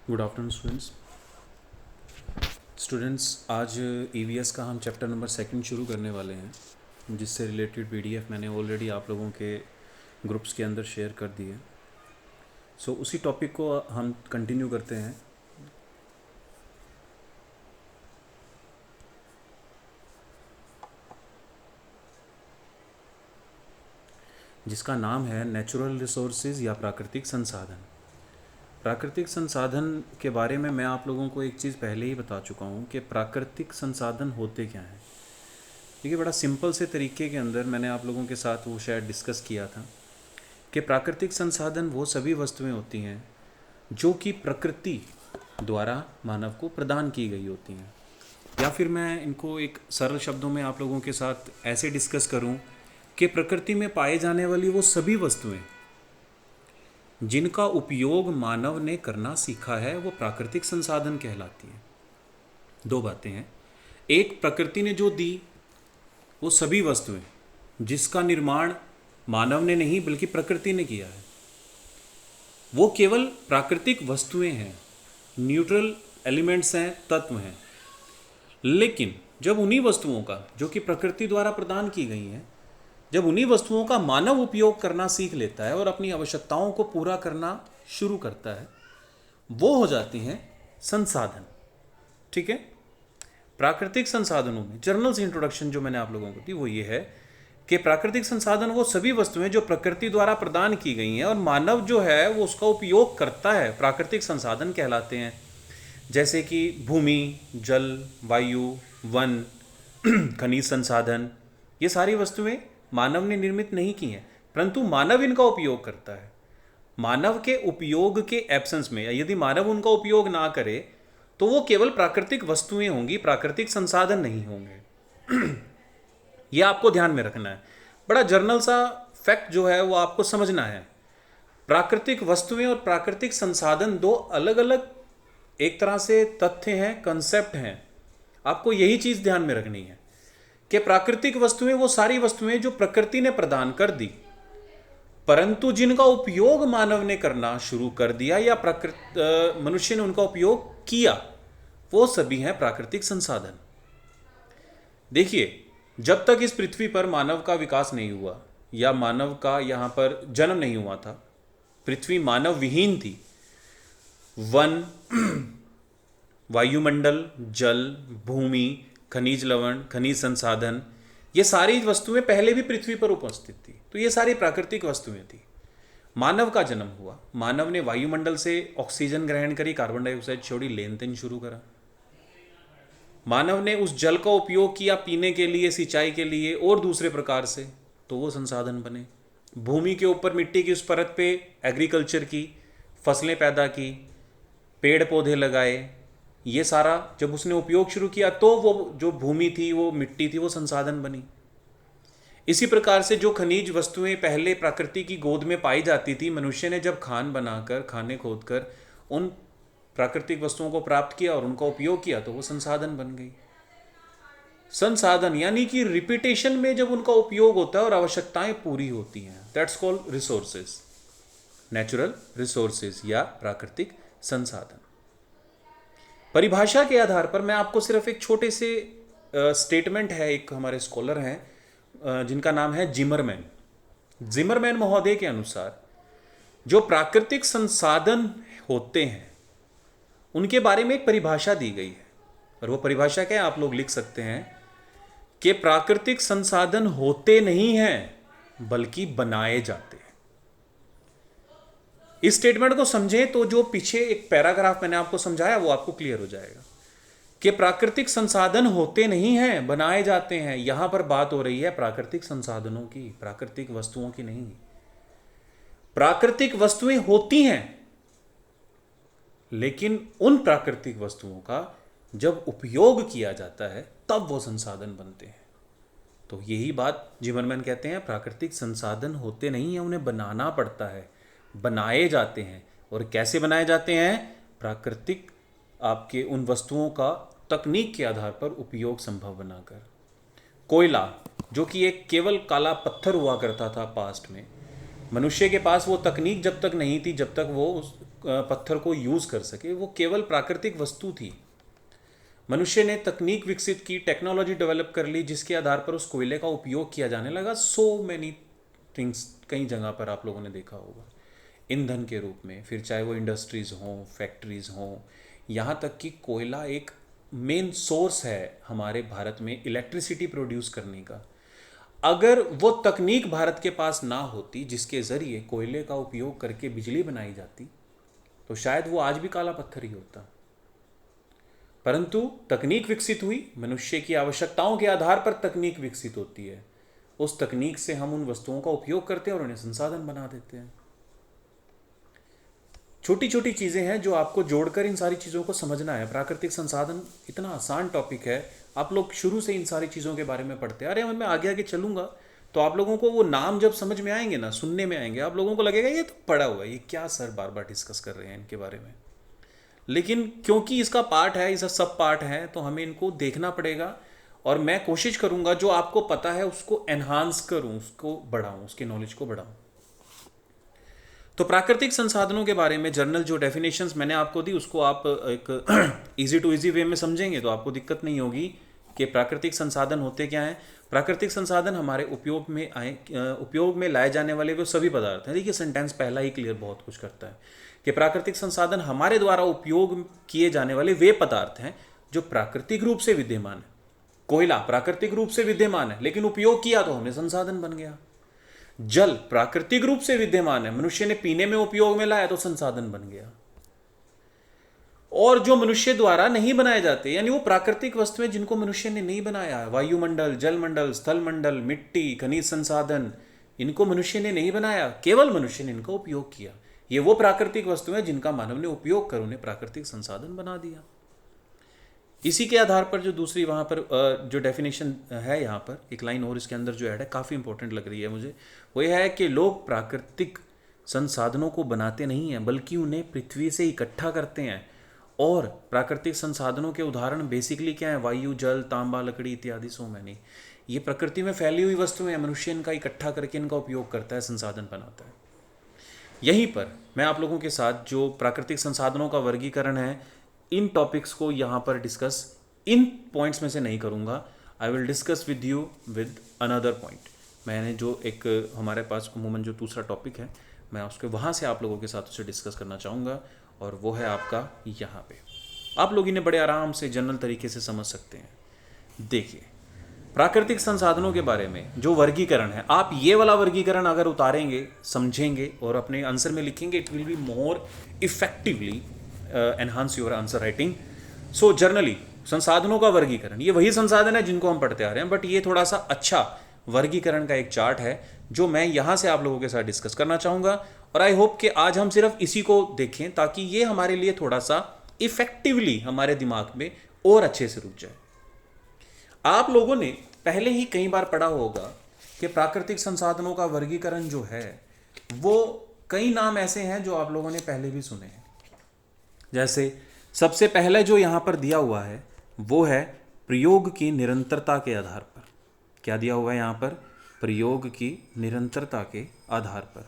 Good afternoon students. आज EVS का हम चैप्टर नंबर सेकंड शुरू करने वाले हैं, जिससे रिलेटेड पीडीएफ मैंने ऑलरेडी आप लोगों के ग्रुप्स के अंदर शेयर कर दी है। सो उसी टॉपिक को हम कंटिन्यू करते हैं। जिसका नाम है नेचुरल रिसोर्सेज या प्राकृतिक संसाधन। प्राकृतिक संसाधन के बारे में मैं आप लोगों को एक चीज़ पहले ही बता चुका हूँ कि प्राकृतिक संसाधन होते क्या हैं। देखिए, बड़ा सिंपल से तरीके के अंदर मैंने आप लोगों के साथ वो शायद डिस्कस किया था कि प्राकृतिक संसाधन वो सभी वस्तुएं होती हैं जो कि प्रकृति द्वारा मानव को प्रदान की गई होती हैं। या फिर मैं इनको एक सरल शब्दों में आप लोगों के साथ ऐसे डिस्कस करूं कि प्रकृति में पाए जाने वाली वो सभी वस्तुएं जिनका उपयोग मानव ने करना सीखा है वो प्राकृतिक संसाधन कहलाती हैं। दो बातें हैं, एक प्रकृति ने जो दी वो सभी वस्तुएं जिसका निर्माण मानव ने नहीं बल्कि प्रकृति ने किया है, वो केवल प्राकृतिक वस्तुएं हैं, न्यूट्रल एलिमेंट्स हैं, तत्व हैं। लेकिन जब उन्हीं वस्तुओं का जो कि प्रकृति द्वारा प्रदान की गई हैं, जब उन्हीं वस्तुओं का मानव उपयोग करना सीख लेता है और अपनी आवश्यकताओं को पूरा करना शुरू करता है, वो हो जाती हैं संसाधन। ठीक है। प्राकृतिक संसाधनों में जर्नल से इंट्रोडक्शन जो मैंने आप लोगों को दी वो ये है कि प्राकृतिक संसाधन वो सभी वस्तुएं जो प्रकृति द्वारा प्रदान की गई हैं और मानव जो है वो उसका उपयोग करता है, प्राकृतिक संसाधन कहलाते हैं। जैसे कि भूमि, जल, वायु, वन, खनिज संसाधन, ये सारी वस्तुएं मानव ने निर्मित नहीं की हैं, परंतु मानव इनका उपयोग करता है। मानव के उपयोग के एब्सेंस में, या यदि मानव उनका उपयोग ना करे तो वो केवल प्राकृतिक वस्तुएं होंगी, प्राकृतिक संसाधन नहीं होंगे। ये आपको ध्यान में रखना है। बड़ा जर्नल सा फैक्ट जो है वो आपको समझना है। प्राकृतिक वस्तुएं और प्राकृतिक संसाधन दो अलग अलग एक तरह से तथ्य हैं, कंसेप्ट हैं। आपको यही चीज ध्यान में रखनी है कि प्राकृतिक वस्तुएं वो सारी वस्तुएं जो प्रकृति ने प्रदान कर दी, परंतु जिनका उपयोग मानव ने करना शुरू कर दिया या मनुष्य ने उनका उपयोग किया, वो सभी हैं प्राकृतिक संसाधन। देखिए, जब तक इस पृथ्वी पर मानव का विकास नहीं हुआ या मानव का यहां पर जन्म नहीं हुआ था, पृथ्वी मानव विहीन थी। वन, वायुमंडल, जल, भूमि, खनिज लवण, खनिज संसाधन, ये सारी वस्तुएं पहले भी पृथ्वी पर उपस्थित थी। तो ये सारी प्राकृतिक वस्तुएं थी। मानव का जन्म हुआ, मानव ने वायुमंडल से ऑक्सीजन ग्रहण करी, कार्बन डाइऑक्साइड छोड़ी, लेन देन शुरू करा। मानव ने उस जल का उपयोग किया पीने के लिए, सिंचाई के लिए और दूसरे प्रकार से, तो वो संसाधन बने। भूमि के ऊपर मिट्टी की उस परत पे एग्रीकल्चर की, फसलें पैदा की, पेड़ पौधे लगाए, ये सारा जब उसने उपयोग शुरू किया तो वो जो भूमि थी, वो मिट्टी थी, वो संसाधन बनी। इसी प्रकार से जो खनिज वस्तुएं पहले प्रकृति की गोद में पाई जाती थी, मनुष्य ने जब खान बनाकर, खाने खोदकर उन प्राकृतिक वस्तुओं को प्राप्त किया और उनका उपयोग किया तो वो संसाधन बन गई। संसाधन यानी कि रिपीटेशन में जब उनका उपयोग होता है और आवश्यकताएं पूरी होती हैं, that's called resources, natural resources या प्राकृतिक संसाधन। परिभाषा के आधार पर मैं आपको सिर्फ एक छोटे से स्टेटमेंट है, एक हमारे स्कॉलर हैं जिनका नाम है जिमरमैन। जिमरमैन महोदय के अनुसार जो प्राकृतिक संसाधन होते हैं उनके बारे में एक परिभाषा दी गई है, और वो परिभाषा क्या है आप लोग लिख सकते हैं कि प्राकृतिक संसाधन होते नहीं हैं बल्कि बनाए जाते हैं। इस स्टेटमेंट को समझें तो जो पीछे एक पैराग्राफ मैंने आपको समझाया वो आपको क्लियर हो जाएगा कि प्राकृतिक संसाधन होते नहीं हैं, बनाए जाते हैं। यहां पर बात हो रही है प्राकृतिक संसाधनों की, प्राकृतिक वस्तुओं की नहीं। प्राकृतिक वस्तुएं होती हैं, लेकिन उन प्राकृतिक वस्तुओं का जब उपयोग किया जाता है तब वो संसाधन बनते हैं। तो यही बात जिमरमैन कहते हैं, प्राकृतिक संसाधन होते नहीं हैं, उन्हें बनाना पड़ता है, बनाए जाते हैं। और कैसे बनाए जाते हैं? प्राकृतिक आपके उन वस्तुओं का तकनीक के आधार पर उपयोग संभव बनाकर। कोयला जो कि एक केवल काला पत्थर हुआ करता था पास्ट में, मनुष्य के पास वो तकनीक जब तक नहीं थी, जब तक वो उस पत्थर को यूज़ कर सके, वो केवल प्राकृतिक वस्तु थी। मनुष्य ने तकनीक विकसित की, टेक्नोलॉजी डेवलप कर ली, जिसके आधार पर उस कोयले का उपयोग किया जाने लगा। सो मैनी थिंग्स कई जगह पर आप लोगों ने देखा होगा ईंधन के रूप में, फिर चाहे वो इंडस्ट्रीज़ हों, फैक्ट्रीज़ हों, यहाँ तक कि कोयला एक मेन सोर्स है हमारे भारत में इलेक्ट्रिसिटी प्रोड्यूस करने का। अगर वो तकनीक भारत के पास ना होती जिसके ज़रिए कोयले का उपयोग करके बिजली बनाई जाती, तो शायद वो आज भी काला पत्थर ही होता। परंतु तकनीक विकसित हुई, मनुष्य की आवश्यकताओं के आधार पर तकनीक विकसित होती है, उस तकनीक से हम उन वस्तुओं का उपयोग करते हैं और उन्हें संसाधन बना देते हैं। छोटी छोटी चीज़ें हैं जो आपको जोड़कर इन सारी चीज़ों को समझना है। प्राकृतिक संसाधन इतना आसान टॉपिक है, आप लोग शुरू से इन सारी चीज़ों के बारे में पढ़ते हैं। अरे मैं आगे आगे चलूँगा तो आप लोगों को वो नाम जब समझ में आएंगे ना, सुनने में आएंगे, आप लोगों को लगेगा ये तो पढ़ा हुआ है, ये क्या सर बार बार डिस्कस कर रहे हैं इनके बारे में। लेकिन क्योंकि इसका पार्ट है, इसका सब पार्ट है, तो हमें इनको देखना पड़ेगा। और मैं कोशिश करूँगा जो आपको पता है उसको एनहांस करूँ, उसको बढ़ाऊँ, उसके नॉलेज को बढ़ाऊँ। तो प्राकृतिक संसाधनों के बारे में जर्नल जो डेफिनेशंस मैंने आपको दी, उसको आप एक इजी टू इजी वे में समझेंगे तो आपको दिक्कत नहीं होगी कि प्राकृतिक संसाधन होते क्या हैं। प्राकृतिक संसाधन हमारे उपयोग में लाए जाने वाले वो सभी पदार्थ हैं। देखिए सेंटेंस पहला ही क्लियर बहुत कुछ करता है कि प्राकृतिक संसाधन हमारे द्वारा उपयोग किए जाने वाले वे पदार्थ हैं जो प्राकृतिक रूप से विद्यमान है। कोयला प्राकृतिक रूप से विद्यमान है, लेकिन उपयोग किया तो हमें संसाधन बन गया। जल प्राकृतिक रूप से विद्यमान है, मनुष्य ने पीने में उपयोग में लाया तो संसाधन बन गया। और जो मनुष्य द्वारा नहीं बनाए जाते, यानी वो प्राकृतिक वस्तुएं जिनको मनुष्य ने नहीं बनाया, वायुमंडल, जलमंडल, स्थलमंडल, मिट्टी, खनिज संसाधन, इनको मनुष्य ने नहीं बनाया, केवल मनुष्य ने इनका उपयोग किया। ये वो प्राकृतिक वस्तुएं जिनका मानव ने उपयोग कर उन्हें प्राकृतिक संसाधन बना दिया। इसी के आधार पर जो दूसरी वहाँ पर जो डेफिनेशन है, यहाँ पर एक लाइन और इसके अंदर जो ऐड है, काफ़ी इंपॉर्टेंट लग रही है मुझे, वो यह है कि लोग प्राकृतिक संसाधनों को बनाते नहीं हैं बल्कि उन्हें पृथ्वी से इकट्ठा करते हैं। और प्राकृतिक संसाधनों के उदाहरण बेसिकली क्या है? वायु, जल, तांबा, लकड़ी इत्यादि। सो मैनी ये प्रकृति में फैली हुई वस्तुएं हैं, मनुष्य इनका इकट्ठा करके इनका उपयोग करता है, संसाधन बनाता है। यहीं पर मैं आप लोगों के साथ जो प्राकृतिक संसाधनों का वर्गीकरण है, इन टॉपिक्स को यहाँ पर डिस्कस इन पॉइंट्स में से नहीं करूँगा। I will discuss with you with another point. मैंने जो एक हमारे पास अमूमन जो दूसरा टॉपिक है, मैं उसके वहाँ से आप लोगों के साथ उसे डिस्कस करना चाहूँगा, और वो है आपका यहाँ पे। आप लोग इन्हें बड़े आराम से जनरल तरीके से समझ सकते हैं। देखिए प्राकृतिक संसाधनों के बारे में जो वर्गीकरण है, आप ये वाला वर्गीकरण अगर उतारेंगे, समझेंगे और अपने आंसर में लिखेंगे, it will be more effectively enhance your answer writing. So generally संसाधनों का वर्गीकरण, ये वही संसाधन है जिनको हम पढ़ते आ रहे हैं, बट ये थोड़ा सा अच्छा वर्गीकरण का एक चार्ट है जो मैं यहाँ से आप लोगों के साथ डिस्कस करना चाहूँगा। और आई होप कि आज हम सिर्फ इसी को देखें ताकि ये हमारे लिए थोड़ा सा इफेक्टिवली हमारे दिमाग में और अच्छे से रुक जाए। आप लोगों ने पहले ही कई बार पढ़ा होगा कि प्राकृतिक संसाधनों का वर्गीकरण जो है वो कई नाम ऐसे हैं जो आप लोगों ने पहले भी सुने हैं। जैसे सबसे पहले जो यहाँ पर दिया हुआ है वो है प्रयोग की निरंतरता के आधार पर। क्या दिया हुआ है यहाँ पर? प्रयोग की निरंतरता के आधार पर।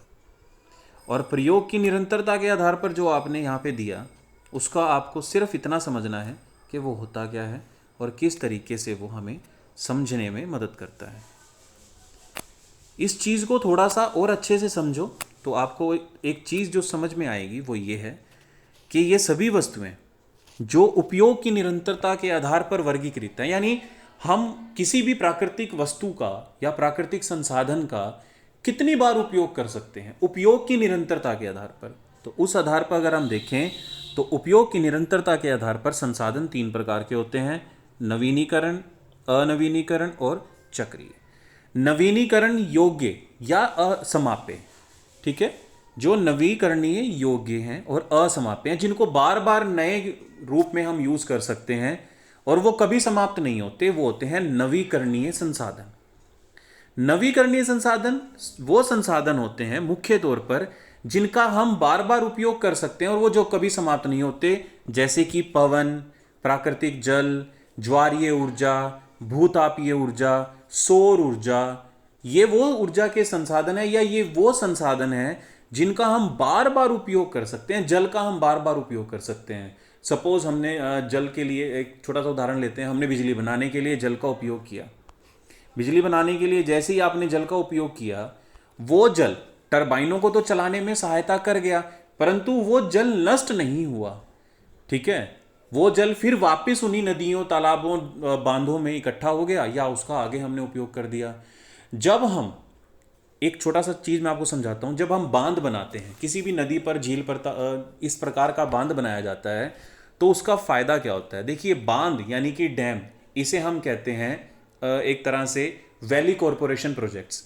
और प्रयोग की निरंतरता के आधार पर जो आपने यहाँ पे दिया, उसका आपको सिर्फ इतना समझना है कि वो होता क्या है और किस तरीके से वो हमें समझने में मदद करता है। इस चीज़ को थोड़ा सा और अच्छे से समझो तो आपको एक चीज़ जो समझ में आएगी वो ये है कि ये सभी वस्तुएं जो उपयोग की निरंतरता के आधार पर वर्गीकृत हैं, यानी हम किसी भी प्राकृतिक वस्तु का या प्राकृतिक संसाधन का कितनी बार उपयोग कर सकते हैं, उपयोग की निरंतरता के आधार पर। तो उस आधार पर अगर हम देखें तो उपयोग की निरंतरता के आधार पर संसाधन 3 प्रकार के होते हैं: नवीनीकरण, अनवीनीकरण और चक्रीय। नवीनीकरण योग्य या असमाप्य, ठीक है, जो नवीकरणीय योग्य हैं और असमाप्य हैं, जिनको बार बार नए रूप में हम यूज कर सकते हैं और वो कभी समाप्त नहीं होते, वो होते हैं नवीकरणीय संसाधन। नवीकरणीय संसाधन वो संसाधन होते हैं मुख्य तौर पर जिनका हम बार बार उपयोग कर सकते हैं और वो जो कभी समाप्त नहीं होते, जैसे कि पवन, प्राकृतिक जल, ज्वारीय ऊर्जा, भूतापीय ऊर्जा, सौर ऊर्जा। ये वो ऊर्जा के संसाधन है या ये वो संसाधन है जिनका हम बार बार उपयोग कर सकते हैं, जल का हम बार बार उपयोग कर सकते हैं। सपोज हमने जल के लिए एक छोटा सा उदाहरण लेते हैं, हमने बिजली बनाने के लिए जल का उपयोग किया। बिजली बनाने के लिए जैसे ही आपने जल का उपयोग किया, वो जल टरबाइनों को तो चलाने में सहायता कर गया, परंतु वो जल नष्ट नहीं हुआ। ठीक है, वो जल फिर वापस उन्हीं नदियों, तालाबों, बांधों में इकट्ठा हो गया या उसका आगे हमने उपयोग कर दिया। जब हम एक छोटा सा चीज मैं आपको समझाता हूं, जब हम बांध बनाते हैं किसी भी नदी पर, झील पर, इस प्रकार का बांध बनाया जाता है, तो उसका फायदा क्या होता है? देखिए, बांध यानी कि डैम, इसे हम कहते हैं एक तरह से वैली कॉरपोरेशन प्रोजेक्ट्स।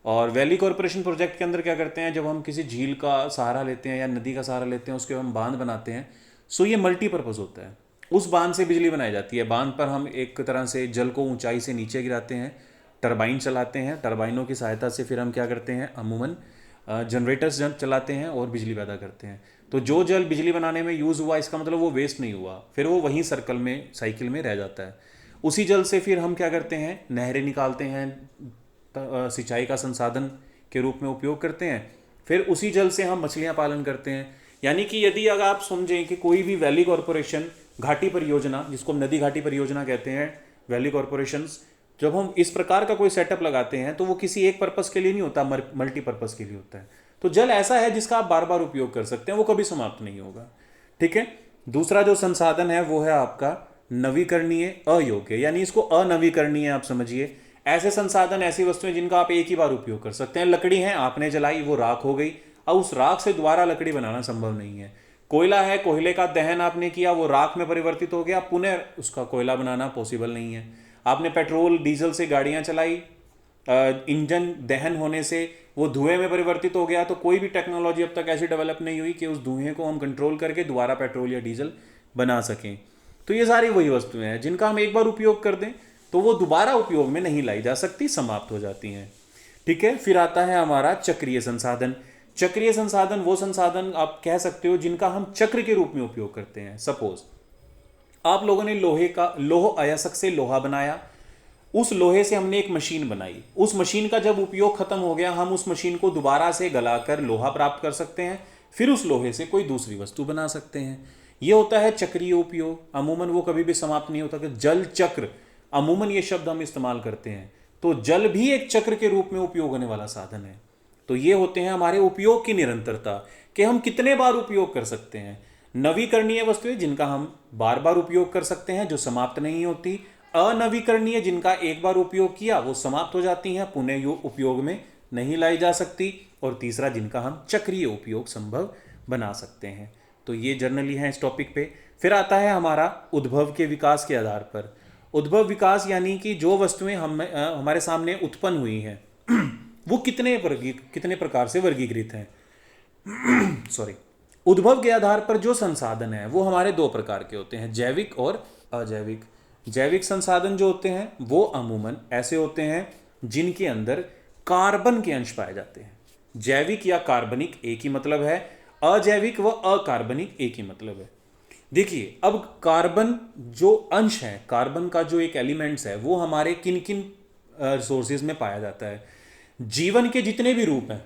और वैली कॉरपोरेशन प्रोजेक्ट के अंदर क्या करते हैं, जब हम किसी झील का सहारा लेते हैं या नदी का सहारा लेते हैं, उसके हम बांध बनाते हैं, सो ये मल्टीपर्पज़ होता है। उस बांध से बिजली बनाई जाती है। बांध पर हम एक तरह से जल को ऊंचाई से नीचे गिराते हैं, टरबाइन चलाते हैं, टरबाइनों की सहायता से फिर हम क्या करते हैं, अमूमन जनरेटर्स चलाते हैं और बिजली पैदा करते हैं। तो जो जल बिजली बनाने में यूज़ हुआ, इसका मतलब वो वेस्ट नहीं हुआ, फिर वो वहीं सर्कल में, साइकिल में रह जाता है। उसी जल से फिर हम क्या करते हैं, नहरें निकालते हैं, सिंचाई का संसाधन के रूप में उपयोग करते हैं। फिर उसी जल से हम मछलियां पालन करते हैं। यानी कि यदि अगर आप समझें कि कोई भी वैली कॉरपोरेशन घाटी परियोजना, जिसको हम नदी घाटी परियोजना कहते हैं, वैली कॉरपोरेशंस, जब हम इस प्रकार का कोई सेटअप लगाते हैं तो वो किसी एक पर्पस के लिए नहीं होता, मल्टीपर्पस के लिए होता है। तो जल ऐसा है जिसका आप बार बार उपयोग कर सकते हैं, वो कभी समाप्त नहीं होगा। ठीक है। दूसरा जो संसाधन है वो है आपका नवीकरणीय अयोग्य, यानी इसको अनवीकरणीय आप समझिए। ऐसे संसाधन, ऐसी वस्तुएं जिनका आप एक ही बार उपयोग कर सकते हैं। लकड़ी है, आपने जलाई, वो राख हो गई, अब उस राख से दोबारा लकड़ी बनाना संभव नहीं है। कोयला है, कोयले का दहन आपने किया, वो राख में परिवर्तित हो गया, पुनः उसका कोयला बनाना पॉसिबल नहीं है। आपने पेट्रोल डीजल से गाड़ियां चलाई, इंजन दहन होने से वो धुएं में परिवर्तित हो गया, तो कोई भी टेक्नोलॉजी अब तक ऐसी डेवलप नहीं हुई कि उस धुएं को हम कंट्रोल करके दोबारा पेट्रोल या डीजल बना सकें। तो ये सारी वही वस्तुएं हैं जिनका हम एक बार उपयोग कर दें तो वो दोबारा उपयोग में नहीं लाई जा सकती, समाप्त हो जाती हैं। ठीक है। फिर आता है हमारा चक्रीय संसाधन। चक्रीय संसाधन वो संसाधन आप कह सकते हो जिनका हम चक्र के रूप में उपयोग करते हैं। सपोज आप लोगों ने लौह अयस्क से लोहा बनाया, उस लोहे से हमने एक मशीन बनाई, उस मशीन का जब उपयोग खत्म हो गया, हम उस मशीन को दोबारा से गलाकर लोहा प्राप्त कर सकते हैं, फिर उस लोहे से कोई दूसरी वस्तु बना सकते हैं। यह होता है चक्रीय उपयोग। अमूमन वो कभी भी समाप्त नहीं होता। कि जल चक्र, अमूमन ये शब्द हम इस्तेमाल करते हैं, तो जल भी एक चक्र के रूप में उपयोग होने वाला साधन है। तो ये होते हैं हमारे उपयोग की निरंतरता, कि हम कितने बार उपयोग कर सकते हैं। नवीकरणीय वस्तुएं जिनका हम बार बार उपयोग कर सकते हैं, जो समाप्त नहीं होती। अनवीकरणीय जिनका एक बार उपयोग किया वो समाप्त हो जाती हैं, पुनः उपयोग में नहीं लाई जा सकती। और तीसरा जिनका हम चक्रीय उपयोग संभव बना सकते हैं। तो ये जर्नली है इस टॉपिक पे। फिर आता है हमारा उद्भव के विकास के आधार पर। उद्भव विकास यानी कि जो वस्तुएं हमारे सामने उत्पन्न हुई हैं वो कितने प्रकार से वर्गीकृत हैं। सॉरी। उद्भव के आधार पर जो संसाधन है वो हमारे दो प्रकार के होते हैं, जैविक और अजैविक। जैविक संसाधन जो होते हैं वो अमूमन ऐसे होते हैं जिनके अंदर कार्बन के अंश पाए जाते हैं। जैविक या कार्बनिक एक ही मतलब है, अजैविक व अकार्बनिक एक ही मतलब है। देखिए, अब कार्बन जो अंश है, कार्बन का जो एक एलिमेंट्स है, वो हमारे किन किन रिसोर्सेज में पाया जाता है। जीवन के जितने भी रूप हैं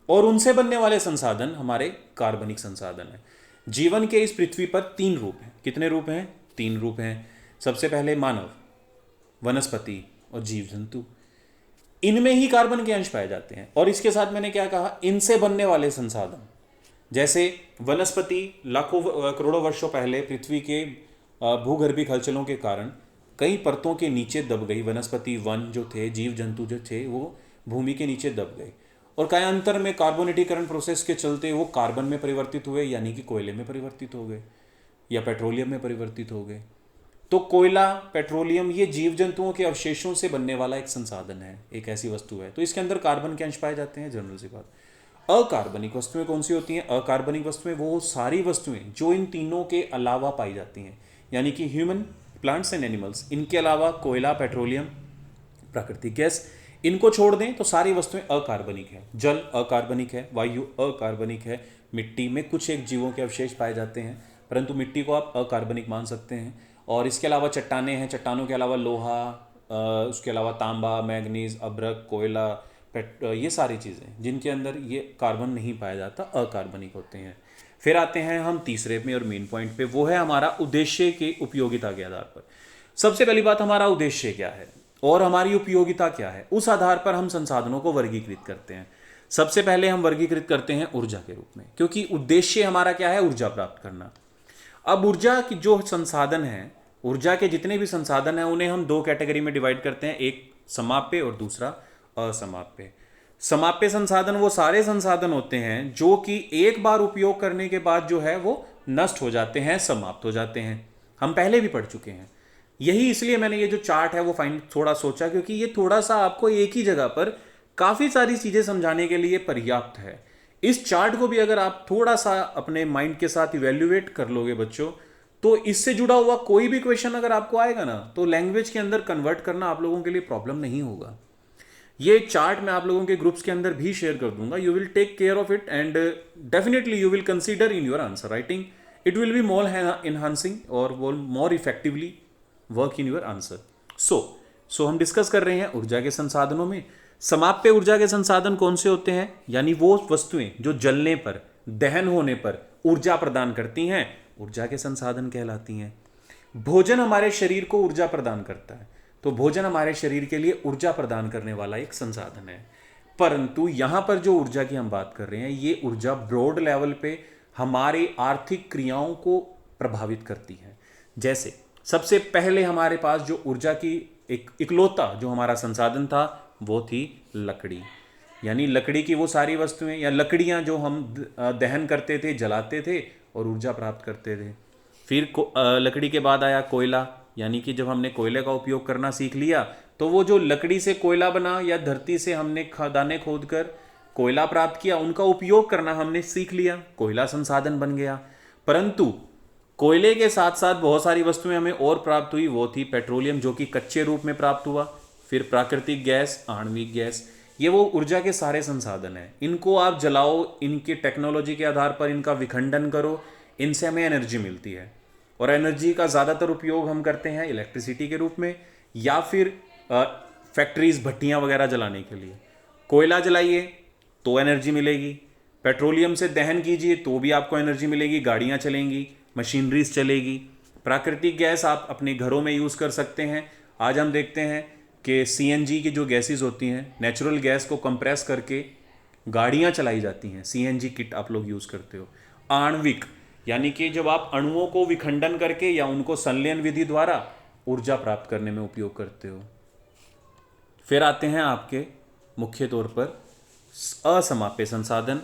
और उनसे बनने वाले संसाधन हमारे कार्बनिक संसाधन हैं। जीवन के इस पृथ्वी पर तीन रूप हैं। कितने रूप हैं? तीन रूप हैं। सबसे पहले मानव, वनस्पति और जीव जंतु। इनमें ही कार्बन के अंश पाए जाते हैं। और इसके साथ मैंने क्या कहा, इनसे बनने वाले संसाधन। जैसे वनस्पति लाखों करोड़ों वर्षों पहले पृथ्वी के भूगर्भिक हलचलों के कारण कई परतों के नीचे दब गई। वनस्पति, वन जो थे, जीव जंतु जो थे, वो भूमि के नीचे दब गए और कायांतर में कार्बोनेटीकरण प्रोसेस के चलते वो कार्बन में परिवर्तित हुए, यानी कि कोयले में परिवर्तित हो गए या पेट्रोलियम में परिवर्तित हो गए। तो कोयला, पेट्रोलियम, ये जीव जंतुओं के अवशेषों से बनने वाला एक संसाधन है, एक ऐसी वस्तु है। तो इसके अंदर कार्बन के अंश पाए जाते हैं, जनरल सी बात। अकार्बनिक वस्तुएं कौन सी होती हैं? अकार्बनिक वस्तुएं वो सारी वस्तुएं जो इन तीनों के अलावा पाई जाती हैं, यानी कि ह्यूमन, प्लांट्स एंड एनिमल्स, इनके अलावा कोयला, पेट्रोलियम, प्राकृतिक गैस, इनको छोड़ दें तो सारी वस्तुएं अकार्बनिक है। जल अकार्बनिक है, वायु अकार्बनिक है, मिट्टी में कुछ एक जीवों के अवशेष पाए जाते हैं, परंतु मिट्टी को आप अकार्बनिक मान सकते हैं। और इसके अलावा चट्टानें हैं, चट्टानों के अलावा लोहा, उसके अलावा तांबा, मैग्नीज, अभ्रक, कोयला, ये सारी चीज़ें जिनके अंदर ये कार्बन नहीं पाया जाता, अकार्बनिक होते हैं। फिर आते हैं हम तीसरे में और मेन पॉइंट पे, वो है हमारा उद्देश्य की उपयोगिता के आधार पर। सबसे पहली बात, हमारा उद्देश्य क्या है और हमारी उपयोगिता क्या है, उस आधार पर हम संसाधनों को वर्गीकृत करते हैं। सबसे पहले हम वर्गीकृत करते हैं ऊर्जा के रूप में, क्योंकि उद्देश्य हमारा क्या है, ऊर्जा प्राप्त करना। अब ऊर्जा की जो संसाधन है, ऊर्जा के जितने भी संसाधन हैं उन्हें हम दो कैटेगरी में डिवाइड करते हैं, एक समाप्य और दूसरा असमाप्य। समाप्य संसाधन वो सारे संसाधन होते हैं जो कि एक बार उपयोग करने के बाद जो है वो नष्ट हो जाते हैं, समाप्त हो जाते हैं। हम पहले भी पढ़ चुके हैं। यही इसलिए मैंने ये जो चार्ट है वो थोड़ा सोचा, क्योंकि ये थोड़ा सा आपको एक ही जगह पर काफ़ी सारी चीज़ें समझाने के लिए पर्याप्त है। इस चार्ट को भी अगर आप थोड़ा सा अपने माइंड के साथ इवेल्युएट कर लोगे बच्चों, तो इससे जुड़ा हुआ कोई भी क्वेश्चन अगर आपको आएगा ना, तो लैंग्वेज के अंदर कन्वर्ट करना आप लोगों के लिए प्रॉब्लम नहीं होगा। ये चार्ट मैं आप लोगों के ग्रुप्स के अंदर भी शेयर कर दूंगा। You will take care of it and definitely you will consider in your answer writing. It will be more enhancing और more effectively work in your answer. So हम डिस्कस कर रहे हैं ऊर्जा के संसाधनों में। समाप्य ऊर्जा के संसाधन कौन से होते हैं, यानी वो वस्तुएं जो जलने पर, दहन होने पर ऊर्जा प्रदान करती हैं, ऊर्जा के संसाधन कहलाती हैं। भोजन हमारे शरीर को ऊर्जा प्रदान करता है, तो भोजन हमारे शरीर के लिए ऊर्जा प्रदान करने वाला एक संसाधन है। परंतु यहां पर जो ऊर्जा की हम बात कर रहे हैं, ये ऊर्जा ब्रॉड लेवल पे हमारी आर्थिक क्रियाओं को प्रभावित करती है। जैसे सबसे पहले हमारे पास जो ऊर्जा की एक इकलौता जो हमारा संसाधन था वो थी लकड़ी, यानी लकड़ी की वो सारी वस्तुएं या लकड़ियां जो हम दहन करते थे, जलाते थे और ऊर्जा प्राप्त करते थे। फिर लकड़ी के बाद आया कोयला, यानी कि जब हमने कोयले का उपयोग करना सीख लिया तो वो जो लकड़ी से कोयला बना या धरती से हमने खदानें खोद कर कोयला प्राप्त किया, उनका उपयोग करना हमने सीख लिया, कोयला संसाधन बन गया। परंतु कोयले के साथ साथ बहुत सारी वस्तुएं हमें और प्राप्त हुई, वो थी पेट्रोलियम, जो कि कच्चे रूप में प्राप्त हुआ। फिर प्राकृतिक गैस, आणविक गैस, ये वो ऊर्जा के सारे संसाधन हैं। इनको आप जलाओ, इनकी टेक्नोलॉजी के आधार पर इनका विखंडन करो, इनसे हमें एनर्जी मिलती है। और एनर्जी का ज़्यादातर उपयोग हम करते हैं इलेक्ट्रिसिटी के रूप में या फिर फैक्ट्रीज, भट्टियाँ वगैरह जलाने के लिए। कोयला जलाइए तो एनर्जी मिलेगी, पेट्रोलियम से दहन कीजिए तो भी आपको एनर्जी मिलेगी, गाड़ियाँ चलेंगी, मशीनरीज चलेगी। प्राकृतिक गैस आप अपने घरों में यूज़ कर सकते हैं। आज हम देखते हैं कि सीएनजी की जो गैसेस होती हैं, नेचुरल गैस को कंप्रेस करके गाड़ियाँ चलाई जाती हैं, सीएनजी किट आप लोग यूज़ करते हो। आणविक, यानी कि जब आप अणुओं को विखंडन करके या उनको संलयन विधि द्वारा ऊर्जा प्राप्त करने में उपयोग करते हो। फिर आते हैं आपके मुख्य तौर पर असमाप्य संसाधन।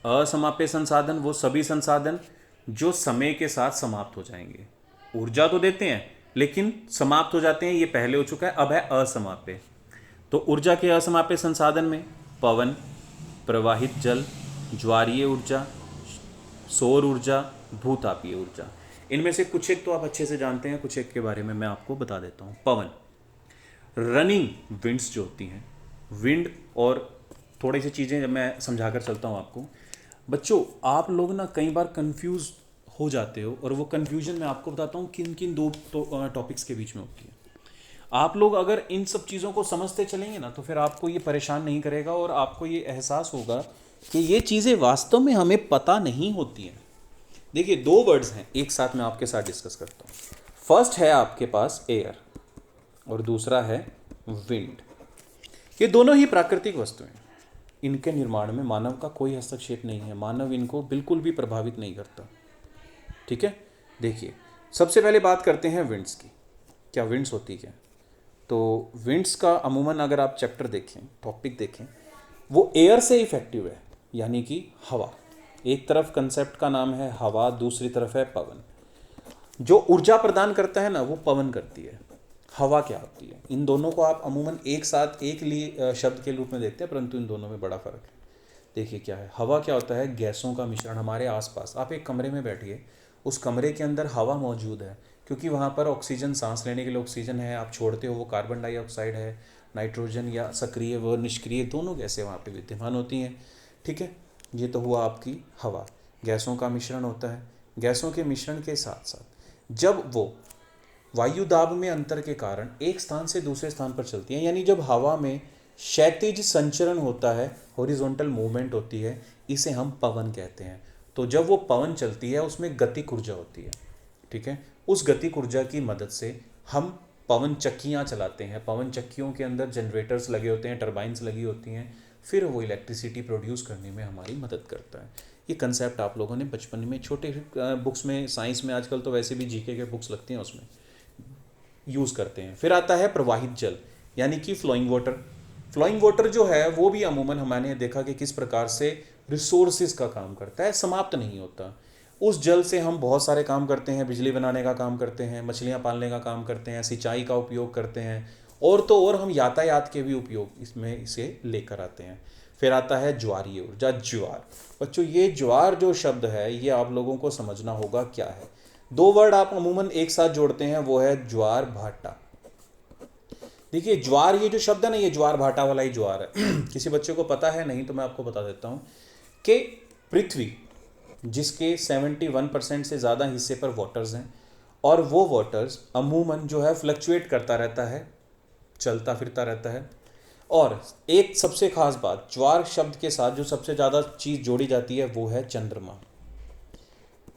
असमाप्य संसाधन वो सभी संसाधन जो समय के साथ समाप्त हो जाएंगे। ऊर्जा तो देते हैं लेकिन समाप्त हो जाते हैं, ये पहले हो चुका है, अब है असमाप्य। तो ऊर्जा के असमाप्य संसाधन में पवन, प्रवाहित जल, ज्वारीय ऊर्जा, सौर ऊर्जा, भूतापीय ऊर्जा। इनमें से कुछ एक तो आप अच्छे से जानते हैं, कुछ एक के बारे में मैं आपको बता देता हूँ। पवन, रनिंग विंड्स जो होती हैं, विंड, और थोड़ी सी चीज़ें जब मैं समझा कर चलता हूँ आपको। बच्चों आप लोग ना कई बार कंफ्यूज हो जाते हो, और वो कंफ्यूजन मैं आपको बताता हूँ किन किन दो टॉपिक्स के बीच में होती है। आप लोग अगर इन सब चीज़ों को समझते चलेंगे ना, तो फिर आपको ये परेशान नहीं करेगा और आपको ये एहसास होगा कि ये चीज़ें वास्तव में हमें पता नहीं होती हैं। देखिए, दो वर्ड्स हैं एक साथ मैं आपके साथ डिस्कस करता हूँ। फर्स्ट है आपके पास एयर और दूसरा है विंड। ये दोनों ही प्राकृतिक वस्तुएं, इनके निर्माण में मानव का कोई हस्तक्षेप नहीं है, मानव इनको बिल्कुल भी प्रभावित नहीं करता। ठीक है, देखिए सबसे पहले बात करते हैं विंड्स की। क्या विंड्स होती क्या? तो विंड्स का अमूमन अगर आप चैप्टर देखें, टॉपिक देखें, वो एयर से इफेक्टिव है, यानी कि हवा। एक तरफ कंसेप्ट का नाम है हवा, दूसरी तरफ है पवन। जो ऊर्जा प्रदान करता है ना, वो पवन करती है। हवा क्या होती है? इन दोनों को आप अमूमन एक साथ एक लिए शब्द के रूप में देखते हैं, परंतु इन दोनों में बड़ा फर्क है। देखिए क्या है, हवा क्या होता है? गैसों का मिश्रण हमारे आसपास। आप एक कमरे में बैठिए, उस कमरे के अंदर हवा मौजूद है, क्योंकि वहाँ पर ऑक्सीजन, सांस लेने के लिए ऑक्सीजन है, आप छोड़ते हो वो कार्बन डाइऑक्साइड है, नाइट्रोजन या सक्रिय व निष्क्रिय दोनों गैसें वहाँ पे विद्यमान होती हैं। ठीक है, ये तो हुआ आपकी हवा। गैसों का मिश्रण होता है। गैसों के मिश्रण के साथ साथ जब वो वायु दाब में अंतर के कारण एक स्थान से दूसरे स्थान पर चलती हैं, यानी जब हवा में क्षैतिज संचरण होता है, हॉरिजॉन्टल मूवमेंट होती है, इसे हम पवन कहते हैं। तो जब वो पवन चलती है उसमें गतिक ऊर्जा होती है, ठीक है। उस गतिक ऊर्जा की मदद से हम पवन चक्कियाँ चलाते हैं। पवन चक्कियों के अंदर जनरेटर्स लगे होते हैं, टरबाइंस लगी होती हैं, फिर वो इलेक्ट्रिसिटी प्रोड्यूस करने में हमारी मदद करता है। ये कंसेप्ट आप लोगों ने बचपन में छोटे बुक्स में, साइंस में आजकल तो वैसे भी जीके के बुक्स लगती हैं, उसमें यूज़ करते हैं। फिर आता है प्रवाहित जल, यानी कि फ्लोइंग वाटर। फ्लोइंग वाटर जो है वो भी अमूमन हमने देखा कि किस प्रकार से रिसोर्सेज का काम करता है, समाप्त नहीं होता। उस जल से हम बहुत सारे काम करते हैं, बिजली बनाने का काम करते हैं, मछलियाँ पालने का काम करते हैं, सिंचाई का उपयोग करते हैं, और तो और हम यातायात के भी उपयोग इसमें इसे लेकर आते हैं। फिर आता है ज्वारीय ऊर्जा, ज्वार। बच्चों ये ज्वार जो शब्द है ये आप लोगों को समझना होगा क्या है। दो वर्ड आप अमूमन एक साथ जोड़ते हैं, वो है ज्वार भाटा। देखिए ज्वार, ये जो शब्द है ना, ये ज्वार भाटा वाला ही ज्वार है। किसी बच्चे को पता है नहीं तो मैं आपको बता देता हूँ कि पृथ्वी जिसके 71% से ज़्यादा हिस्से पर वाटर्स हैं, और वो वाटर्स अमूमन जो है फ्लक्चुएट करता रहता है, चलता फिरता रहता है। और एक सबसे खास बात, ज्वार शब्द के साथ जो सबसे ज़्यादा चीज़ जोड़ी जाती है वो है चंद्रमा।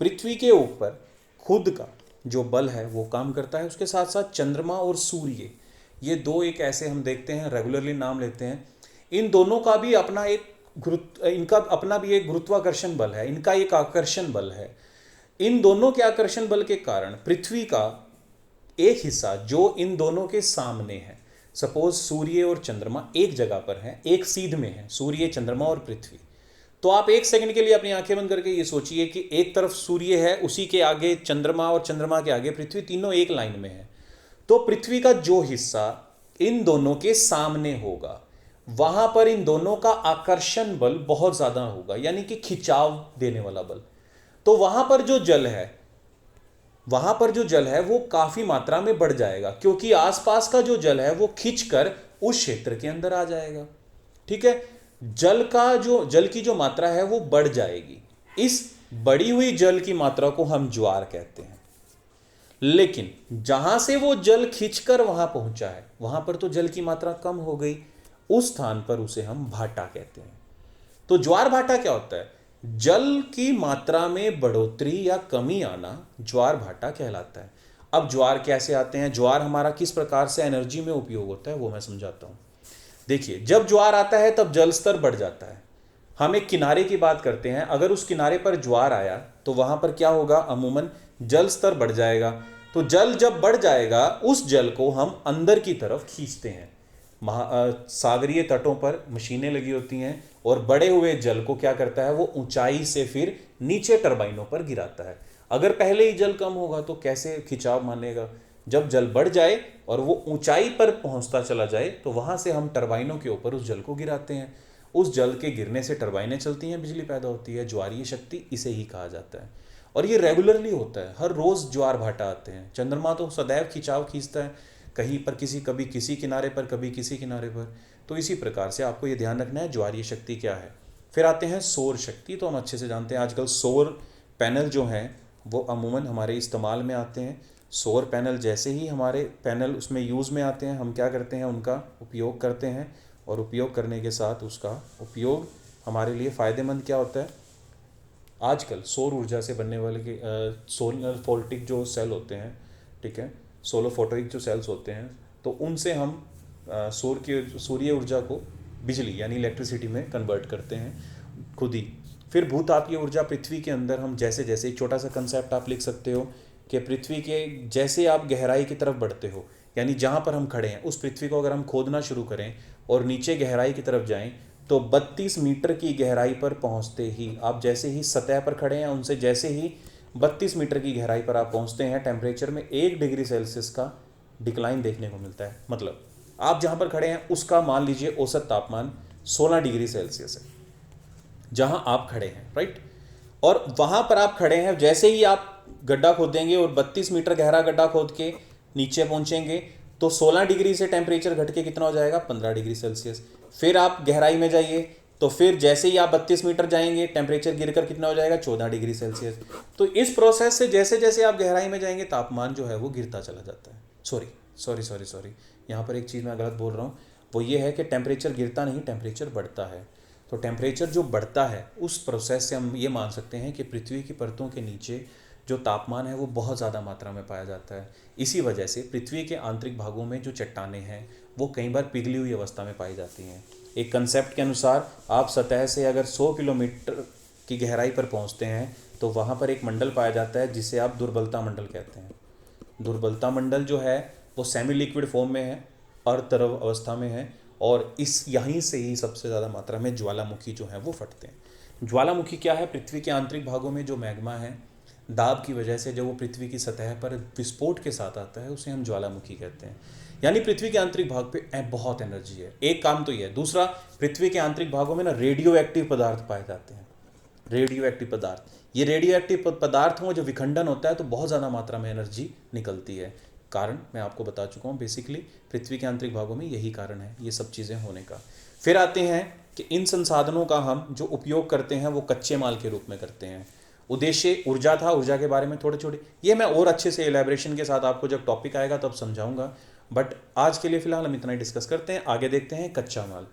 पृथ्वी के ऊपर खुद का जो बल है वो काम करता है, उसके साथ साथ चंद्रमा और सूर्य, ये दो एक ऐसे हम देखते हैं, रेगुलरली नाम लेते हैं। इन दोनों का भी अपना एक इनका अपना भी एक गुरुत्वाकर्षण बल है, इनका एक आकर्षण बल है। इन दोनों के आकर्षण बल के कारण पृथ्वी का एक हिस्सा जो इन दोनों के सामने है, सपोज सूर्य और चंद्रमा एक जगह पर है, एक सीध में है, सूर्य चंद्रमा और पृथ्वी, तो आप एक सेकंड के लिए अपनी आंखें बंद करके ये सोचिए कि एक तरफ सूर्य है, उसी के आगे चंद्रमा और चंद्रमा के आगे पृथ्वी, तीनों एक लाइन में है। तो पृथ्वी का जो हिस्सा इन दोनों के सामने होगा वहां पर इन दोनों का आकर्षण बल बहुत ज्यादा होगा, यानी कि खिंचाव देने वाला बल। तो वहां पर जो जल है वो काफी मात्रा में बढ़ जाएगा, क्योंकि आसपास का जो जल है वो खिंचकर उस क्षेत्र के अंदर आ जाएगा, ठीक है। जल की जो मात्रा है वो बढ़ जाएगी। इस बढ़ी हुई जल की मात्रा को हम ज्वार कहते हैं। लेकिन जहां से वो जल खींचकर वहां पहुंचा है वहां पर तो जल की मात्रा कम हो गई, उस स्थान पर उसे हम भाटा कहते हैं। तो ज्वार भाटा क्या होता है? जल की मात्रा में बढ़ोतरी या कमी आना ज्वार भाटा कहलाता है। अब ज्वार कैसे आते हैं, ज्वार हमारा किस प्रकार से एनर्जी में उपयोग होता है वो मैं समझाता हूं। देखिए जब ज्वार आता है तब जल स्तर बढ़ जाता है। हम एक किनारे की बात करते हैं, अगर उस किनारे पर ज्वार आया तो वहां पर क्या होगा, अमूमन जल स्तर बढ़ जाएगा। तो जल जब बढ़ जाएगा उस जल को हम अंदर की तरफ खींचते हैं। सागरीय तटों पर मशीनें लगी होती हैं और बढ़े हुए जल को क्या करता है, वो ऊंचाई से फिर नीचे टरबाइनों पर गिराता है। अगर पहले ही जल कम होगा तो कैसे खिंचाव मानेगा। जब जल बढ़ जाए और वो ऊंचाई पर पहुंचता चला जाए तो वहां से हम टरबाइनों के ऊपर उस जल को गिराते हैं। उस जल के गिरने से टरबाइनें चलती हैं, बिजली पैदा होती है। ज्वारीय शक्ति इसे ही कहा जाता है, और ये रेगुलरली होता है। हर रोज ज्वार भाटा आते हैं। चंद्रमा तो सदैव खिंचाव खींचता है, कहीं पर कभी किसी किनारे पर, कभी किसी किनारे पर। तो इसी प्रकार से आपको ये ध्यान रखना है ज्वारीय शक्ति क्या है। फिर आते हैं सौर शक्ति, तो हम अच्छे से जानते हैं आजकल सौर पैनल जो हैं वो अमूमन हमारे इस्तेमाल में आते हैं। सौर पैनल जैसे ही हमारे पैनल उसमें यूज़ में आते हैं, हम क्या करते हैं, उनका उपयोग करते हैं। और उपयोग करने के साथ उसका उपयोग हमारे लिए फ़ायदेमंद क्या होता है, आजकल सौर ऊर्जा से बनने वाले के सोलर फोल्टिक जो सेल होते हैं, ठीक है, सोलर फोटोइक जो सेल्स होते हैं, तो उनसे हम सूर्य ऊर्जा को बिजली यानी इलेक्ट्रिसिटी में कन्वर्ट करते हैं खुद ही। फिर भूतापीय ऊर्जा, पृथ्वी के अंदर हम जैसे जैसे, एक छोटा सा कंसेप्ट आप लिख सकते हो कि पृथ्वी के जैसे आप गहराई की तरफ बढ़ते हो, यानी जहाँ पर हम खड़े हैं उस पृथ्वी को अगर हम खोदना शुरू करें और नीचे गहराई की तरफ जाएं तो 32 मीटर की गहराई पर पहुँचते ही, आप जैसे ही सतह पर खड़े हैं उनसे जैसे ही 32 मीटर की गहराई पर आप पहुँचते हैं, टेम्परेचर में 1 डिग्री सेल्सियस का डिक्लाइन देखने को मिलता है। मतलब आप जहाँ पर खड़े हैं उसका मान लीजिए औसत तापमान 16 डिग्री सेल्सियस है जहाँ आप खड़े हैं, राइट। और वहाँ पर आप खड़े हैं, जैसे ही आप गड्ढा खोदेंगे और 32 मीटर गहरा गड्ढा खोद के नीचे पहुँचेंगे तो 16 डिग्री से टेम्परेचर घट के कितना हो जाएगा, 15 डिग्री सेल्सियस। फिर आप गहराई में जाइए तो फिर जैसे ही आप 32 मीटर जाएंगे टेम्परेचर गिरकर कितना हो जाएगा, 14 डिग्री सेल्सियस। तो इस प्रोसेस से जैसे जैसे आप गहराई में जाएंगे तापमान जो है वो गिरता चला जाता है। सॉरी, यहाँ पर एक चीज़ मैं गलत बोल रहा हूँ। वो ये है कि टेम्परेचर गिरता नहीं, टेम्परेचर बढ़ता है। तो टेम्परेचर जो बढ़ता है उस प्रोसेस से हम ये मान सकते हैं कि पृथ्वी की परतों के नीचे जो तापमान है वो बहुत ज़्यादा मात्रा में पाया जाता है। इसी वजह से पृथ्वी के आंतरिक भागों में जो चट्टानें हैं वो कई बार पिघली हुई अवस्था में पाई जाती हैं। एक कंसेप्ट के अनुसार आप सतह से अगर 100 किलोमीटर की गहराई पर पहुंचते हैं तो वहाँ पर एक मंडल पाया जाता है जिसे आप दुर्बलता मंडल कहते हैं। दुर्बलता मंडल जो है वो सेमी लिक्विड फॉर्म में है, अर्धद्रव अवस्था में है, और इस यहीं से ही सबसे ज़्यादा मात्रा में ज्वालामुखी जो है वो फटते हैं। ज्वालामुखी क्या है? पृथ्वी के आंतरिक भागों में जो मैग्मा है, दाब की वजह से जब वो पृथ्वी की सतह पर विस्फोट के साथ आता है उसे हम ज्वालामुखी कहते हैं। यानी पृथ्वी के आंतरिक भाग पे बहुत एनर्जी है। एक काम तो ये है। दूसरा, पृथ्वी के आंतरिक भागों में ना रेडियो एक्टिव पदार्थ पाए जाते हैं। रेडियो एक्टिव पदार्थ, ये रेडियो एक्टिव पदार्थों का जो विखंडन होता है तो बहुत ज़्यादा मात्रा में एनर्जी निकलती है। कारण मैं आपको बता चुका हूँ, बेसिकली पृथ्वी के आंतरिक भागों में यही कारण है ये सब चीज़ें होने का। फिर आते हैं कि इन संसाधनों का हम जो उपयोग करते हैं वो कच्चे माल के रूप में करते हैं। उद्देश्य ऊर्जा था, ऊर्जा के बारे में थोड़े छोटे ये मैं और अच्छे से एलैबोरेशन के साथ आपको जब टॉपिक आएगा तब समझाऊंगा, बट आज के लिए फिलहाल हम इतना ही डिस्कस करते हैं। आगे देखते हैं कच्चा माल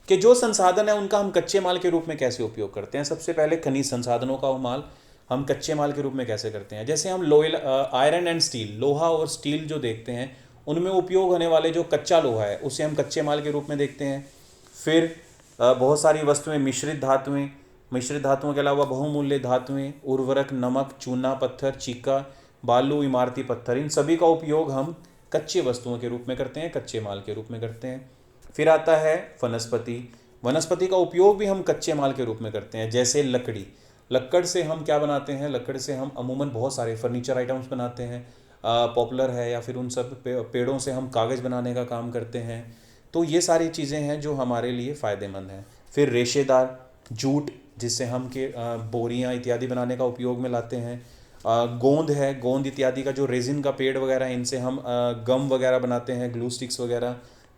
कि जो संसाधन है उनका हम कच्चे माल के रूप में कैसे उपयोग करते हैं। सबसे पहले खनिज संसाधनों का माल हम कच्चे माल के रूप में कैसे करते हैं। जैसे हम आयरन एंड स्टील, लोहा और स्टील जो देखते हैं उनमें उपयोग होने वाले जो कच्चा लोहा है उसे हम कच्चे माल के रूप में देखते हैं। फिर बहुत सारी वस्तुएं, मिश्रित धातुएं, मिश्रित धातुओं के अलावा बहुमूल्य धातुएं, उर्वरक, नमक, चूना पत्थर, चीका, बालू, इमारती पत्थर, इन सभी का उपयोग हम कच्चे वस्तुओं के रूप में करते हैं, कच्चे माल के रूप में करते हैं। फिर आता है वनस्पति। वनस्पति का उपयोग भी हम कच्चे माल के रूप में करते हैं। जैसे लकड़ी, लकड़ से हम क्या बनाते हैं? लकड़ से हम अमूमन बहुत सारे फर्नीचर आइटम्स बनाते हैं। पॉपुलर है, या फिर उन सब पेड़ों से हम कागज़ बनाने का काम करते हैं। तो ये सारी चीज़ें हैं जो हमारे लिए फ़ायदेमंद हैं। फिर रेशेदार जूट, जिससे हम के बोरियां इत्यादि बनाने का उपयोग में लाते हैं। गोंद है, गोंद इत्यादि का जो रेजिन का पेड़ वगैरह है इनसे हम गम वगैरह बनाते हैं, ग्लू स्टिक्स वगैरह।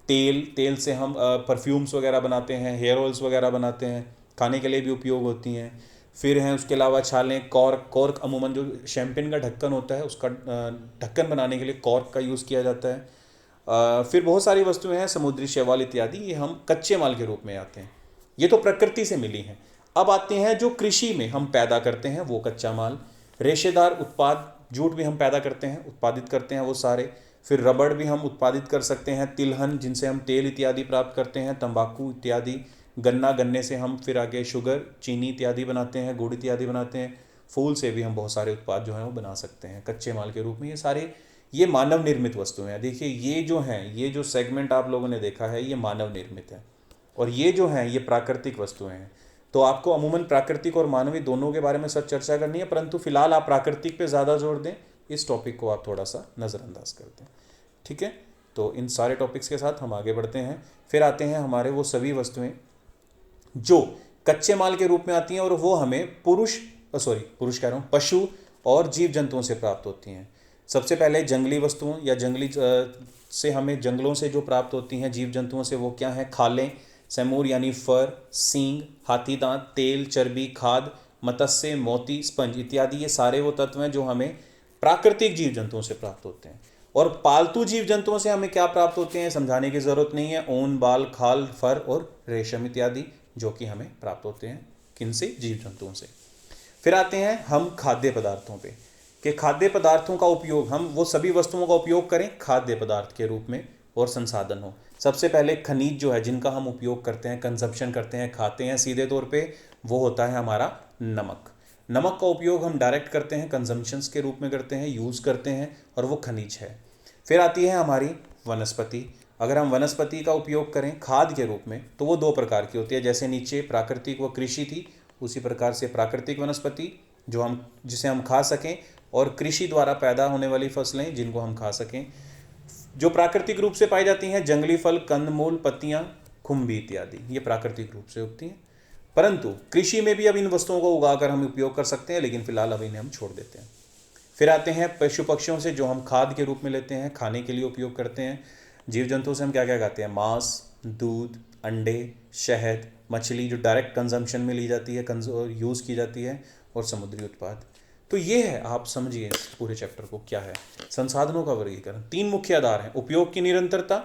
तेल, तेल से हम परफ्यूम्स वगैरह बनाते हैं, हेयर ऑयल्स वगैरह बनाते हैं, खाने के लिए भी उपयोग होती हैं। फिर हैं उसके अलावा छालें, कॉर्क, कॉर्क अमूमन जो शैम्पेन का ढक्कन होता है उसका ढक्कन बनाने के लिए कॉर्क का यूज़ किया जाता है। फिर बहुत सारी वस्तुएं हैं, समुद्री शैवाल इत्यादि, ये हम कच्चे माल के रूप में आते हैं। ये तो प्रकृति से मिली हैं। अब आते हैं जो कृषि में हम पैदा करते हैं वो कच्चा माल। रेशेदार उत्पाद, जूट भी हम पैदा करते हैं, उत्पादित करते हैं वो सारे। फिर रबड़ भी हम उत्पादित कर सकते हैं, तिलहन जिनसे हम तेल इत्यादि प्राप्त करते हैं, तंबाकू इत्यादि, गन्ना, गन्ने से हम फिर आगे शुगर, चीनी इत्यादि बनाते हैं, गुड़ इत्यादि बनाते हैं। फूल से भी हम बहुत सारे उत्पाद जो हैं वो बना सकते हैं कच्चे माल के रूप में। ये सारे ये मानव निर्मित वस्तुएं हैं। देखिए ये जो हैं, ये जो सेगमेंट आप लोगों ने देखा है ये मानव निर्मित है, और ये जो हैं ये प्राकृतिक वस्तुएं हैं। तो आपको अमूमन प्राकृतिक और मानवीय दोनों के बारे में सब चर्चा करनी है, परंतु फिलहाल आप प्राकृतिक पे ज़्यादा जोर दें, इस टॉपिक को आप थोड़ा सा नज़रअंदाज कर दें। ठीक है, तो इन सारे टॉपिक्स के साथ हम आगे बढ़ते हैं। फिर आते हैं हमारे वो सभी वस्तुएं जो कच्चे माल के रूप में आती हैं और वो हमें पुरुष कह रहा हूँ, पशु और जीव जंतुओं से प्राप्त होती हैं। सबसे पहले जंगली वस्तुओं या जंगली से हमें जंगलों से जो प्राप्त होती हैं जीव जंतुओं से, वो क्या हैं? खालें, सैमूर यानी फर, सींग, हाथी दांत, तेल, चर्बी, खाद, मत्स्य, मोती, स्पंज इत्यादि, ये सारे वो तत्व हैं जो हमें प्राकृतिक जीव जंतुओं से प्राप्त होते हैं। और पालतू जीव जंतुओं से हमें क्या प्राप्त होते हैं समझाने की ज़रूरत नहीं है। ऊन, बाल, खाल, फर और रेशम इत्यादि जो कि हमें प्राप्त होते हैं किनसे? जीव जंतुओं से। फिर आते हैं हम खाद्य पदार्थों पे, कि खाद्य पदार्थों का उपयोग, हम वो सभी वस्तुओं का उपयोग करें खाद्य पदार्थ के रूप में और संसाधन हो। सबसे पहले खनिज जो है जिनका हम उपयोग करते हैं, कंजप्शन करते हैं, खाते हैं सीधे तौर पे, वो होता है हमारा नमक। नमक का उपयोग हम डायरेक्ट करते हैं, कंजम्पशंस के रूप में करते हैं, यूज़ करते हैं, और वो खनिज है। फिर आती है हमारी वनस्पति। अगर हम वनस्पति का उपयोग करें खाद के रूप में तो वो दो प्रकार की होती है। जैसे नीचे प्राकृतिक व कृषि थी, उसी प्रकार से प्राकृतिक वनस्पति जिसे हम खा सकें, और कृषि द्वारा पैदा होने वाली फसलें जिनको हम खा सकें। जो प्राकृतिक रूप से पाई जाती हैं, जंगली फल, कंदमूल, पत्तियां, खुम्बी इत्यादि, ये प्राकृतिक रूप से उगती हैं। परंतु कृषि में भी अब इन वस्तुओं को उगाकर हम उपयोग कर सकते हैं, लेकिन फिलहाल अब इन्हें हम छोड़ देते हैं। फिर आते हैं पशु पक्षियों से, जो हम खाद के रूप में लेते हैं, खाने के लिए उपयोग करते हैं। जीव जंतुओं से हम क्या क्या खाते हैं? मांस, दूध, अंडे, शहद, मछली जो डायरेक्ट कंजम्पशन में ली जाती है, यूज़ की जाती है, और समुद्री उत्पाद। तो ये है, आप समझिए इस पूरे चैप्टर को क्या है। संसाधनों का वर्गीकरण, तीन मुख्य आधार हैं: उपयोग की निरंतरता,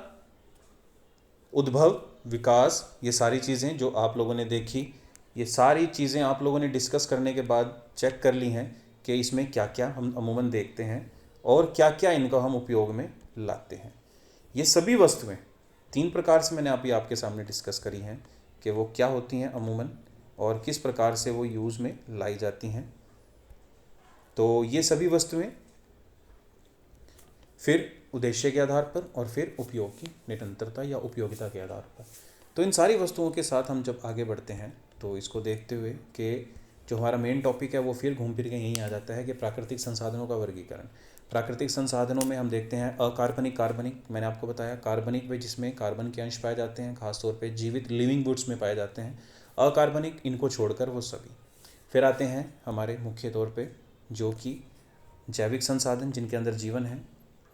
उद्भव, विकास, ये सारी चीज़ें जो आप लोगों ने देखी, ये सारी चीज़ें आप लोगों ने डिस्कस करने के बाद चेक कर ली हैं कि इसमें क्या क्या हम अमूमन देखते हैं और क्या क्या इनका हम उपयोग में लाते हैं। ये सभी वस्तुएं 3 प्रकार से मैंने अभी आपके सामने डिस्कस करी हैं कि वो क्या होती हैं अमूमन और किस प्रकार से वो यूज़ में लाई जाती हैं। तो ये सभी वस्तुएं फिर उद्देश्य के आधार पर और फिर उपयोग की निरंतरता या उपयोगिता के आधार पर। तो इन सारी वस्तुओं के साथ हम जब आगे बढ़ते हैं तो इसको देखते हुए कि जो हमारा मेन टॉपिक है वो फिर घूम फिर के यहीं आ जाता है कि प्राकृतिक संसाधनों का वर्गीकरण। प्राकृतिक संसाधनों में हम देखते हैं अकार्बनिक, कार्बनिक, मैंने आपको बताया कार्बनिक में जिसमें कार्बन के अंश पाए जाते हैं, खासतौर पे जीवित लिविंग गुड्स में पाए जाते हैं। अकार्बनिक, इनको छोड़कर वो सभी। फिर आते हैं हमारे मुख्य तौर पे जो कि जैविक संसाधन जिनके अंदर जीवन है,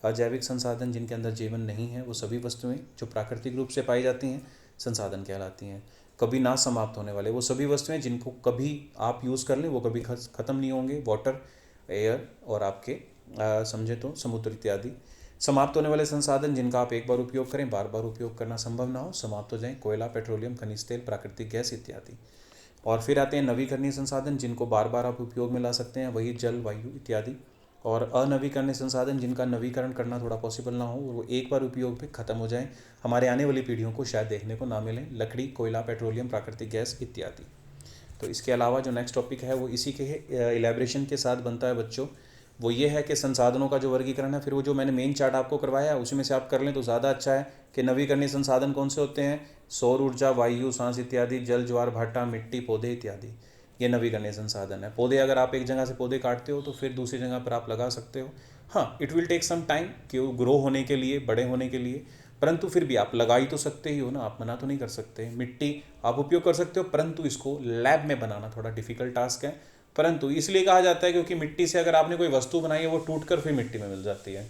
अजैविक संसाधन जिनके अंदर जीवन नहीं है, वो सभी वस्तुएं जो प्राकृतिक रूप से पाई जाती हैं संसाधन कहलाती हैं। कभी ना समाप्त होने वाले वो सभी वस्तुएं जिनको कभी आप यूज़ कर लें वो कभी ख़त्म नहीं होंगे, वाटर, एयर और आपके समझे तो समुद्र इत्यादि। समाप्त होने वाले संसाधन जिनका आप एक बार उपयोग करें बार बार उपयोग करना संभव ना हो, समाप्त हो जाएं, कोयला, पेट्रोलियम, खनिज तेल, प्राकृतिक गैस इत्यादि। और फिर आते हैं नवीकरणीय संसाधन जिनको बार बार आप उपयोग में ला सकते हैं, वही जल, वायु इत्यादि। और अनवीकरणीय संसाधन जिनका नवीकरण करना थोड़ा पॉसिबल ना हो, वो एक बार उपयोग पे ख़त्म हो जाएं, हमारे आने वाली पीढ़ियों को शायद देखने को ना मिलें, लकड़ी, कोयला, पेट्रोलियम, प्राकृतिक गैस इत्यादि। तो इसके अलावा जो नेक्स्ट टॉपिक है वो इसी के इलेब्रेशन के साथ बनता है बच्चों। वो ये है कि संसाधनों का जो वर्गीकरण है, फिर वो जो मैंने मेन चार्ट आपको करवाया है उसी में से आप कर लें तो ज़्यादा अच्छा है कि नवीकरणीय संसाधन कौन से होते हैं, सौर ऊर्जा, वायु, सांस इत्यादि, जल, ज्वार भाटा, मिट्टी, पौधे इत्यादि, ये नवीकरणीय संसाधन है। पौधे अगर आप एक जगह से पौधे काटते हो तो फिर दूसरी जगह पर आप लगा सकते हो। हाँ, it will take some time कि वो ग्रो होने के लिए, बड़े होने के लिए, परंतु फिर भी आप लगा ही तो सकते ही हो ना, आप मना तो नहीं कर सकते। मिट्टी आप उपयोग कर सकते हो, परंतु इसको लैब में बनाना थोड़ा डिफिकल्ट टास्क है। परंतु इसलिए कहा जाता है क्योंकि मिट्टी से अगर आपने कोई वस्तु बनाई है वो टूट कर फिर मिट्टी में मिल जाती है,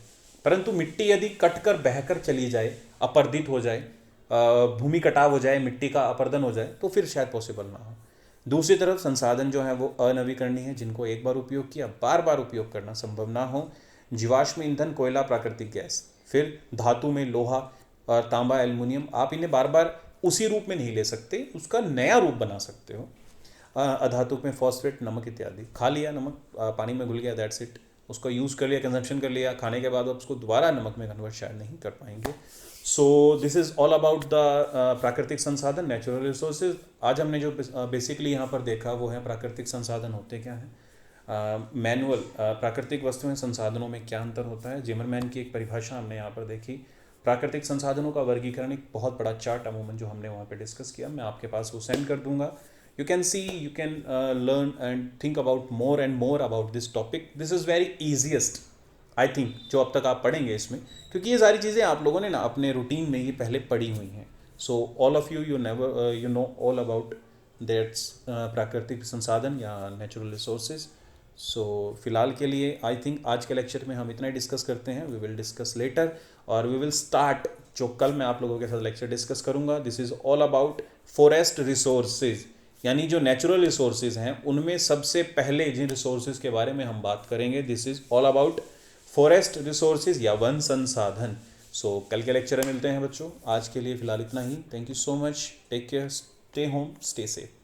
परंतु मिट्टी यदि कट कर बहकर चली जाए, अपर्दित हो जाए, भूमि कटाव हो जाए, मिट्टी का अपर्दन हो जाए तो फिर शायद पॉसिबल ना हो। दूसरी तरफ संसाधन जो है वो अनवीकरणीय है जिनको एक बार उपयोग किया बार बार उपयोग करना संभव ना हो। जीवाश्म ईंधन, कोयला, प्राकृतिक गैस। फिर धातु में लोहा और तांबा, एल्युमिनियम, आप इन्हें बार बार उसी रूप में नहीं ले सकते, उसका नया रूप बना सकते हो। अधातु में फॉस्फेट, नमक इत्यादि। खा लिया नमक, पानी में घुल गया, दैट्स इट, उसका यूज़ कर लिया, कंजम्पशन कर लिया, खाने के बाद आप उसको दोबारा नमक में कन्वर्ट शायद नहीं कर पाएंगे। So this is all about the प्राकृतिक संसाधन, नेचुरल रिसोर्सेज। आज हमने जो बेसिकली यहाँ पर देखा वो है प्राकृतिक संसाधन होते क्या हैं, मैनुअल प्राकृतिक वस्तुएं संसाधनों में क्या अंतर होता है, जिमरमैन की एक परिभाषा हमने यहाँ पर देखी। प्राकृतिक संसाधनों का वर्गीकरण एक बहुत बड़ा चार्ट अमूमन जो हमने वहाँ पे डिस्कस किया, मैं आपके पास वो सेंड कर दूंगा। You can see, you can learn and think about more and more about this topic. This is very easiest, I think, जो अब तक आप पढ़ेंगे इसमें, क्योंकि ये सारी चीज़ें आप लोगों ने ना अपने रूटीन में ही पहले पढ़ी हुई हैं। So all of you, you know all about that प्राकृतिक संसाधन या नेचुरल रिसोर्सेज। सो फिलहाल के लिए आई थिंक आज के लेक्चर में हम इतना ही डिस्कस करते हैं। वी विल डिस्कस लेटर और वी विल स्टार्ट, जो कल मैं आप लोगों के साथ लेक्चर डिस्कस करूँगा, this is all about forest resources, यानी जो नेचुरल रिसोर्सेज हैं उनमें सबसे पहले जिन रिसोर्सेज के बारे में हम बात करेंगे, this is all about forest resources या वन संसाधन। सो कल के लेक्चर में मिलते हैं बच्चों, आज के लिए फिलहाल इतना ही। Thank you so much, take care, stay home, stay safe.